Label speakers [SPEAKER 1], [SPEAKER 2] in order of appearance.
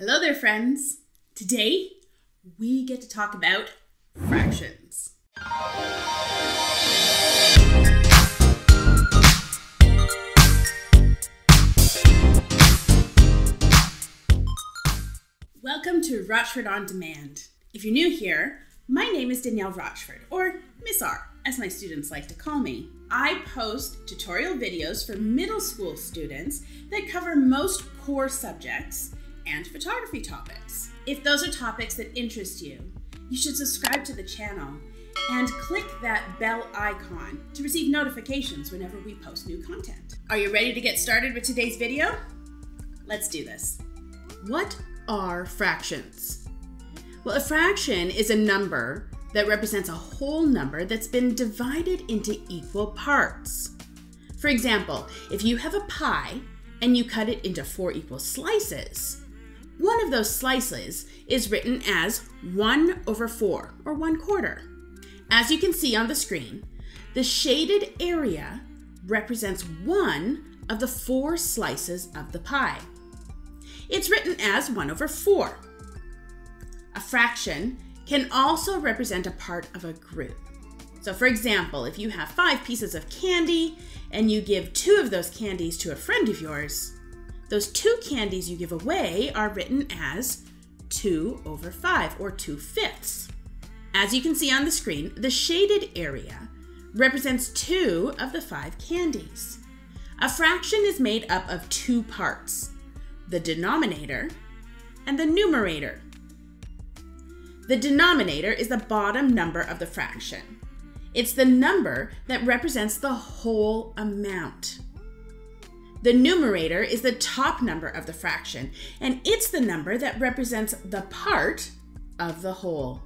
[SPEAKER 1] Hello there, friends. Today, we get to talk about fractions. Welcome to Rochford On Demand. If you're new here, my name is Danielle Rochford, or Miss R, as my students like to call me. I post tutorial videos for middle school students that cover most core subjects and photography topics. If those are topics that interest you, you should subscribe to the channel and click that bell icon to receive notifications whenever we post new content. Are you ready to get started with today's video? Let's do this. What are fractions? Well, a fraction is a number that represents a whole number that's been divided into equal parts. For example, if you have a pie and you cut it into 4 equal slices, one of those slices is written as 1/4, or 1/4. As you can see on the screen, the shaded area represents one of the 4 slices of the pie. It's written as 1/4. A fraction can also represent a part of a group. So for example, if you have 5 pieces of candy and you give 2 of those candies to a friend of yours, those 2 candies you give away are written as 2/5, or 2/5. As you can see on the screen, the shaded area represents 2 of the 5 candies. A fraction is made up of 2 parts, the denominator and the numerator. The denominator is the bottom number of the fraction. It's the number that represents the whole amount. The numerator is the top number of the fraction, and it's the number that represents the part of the whole.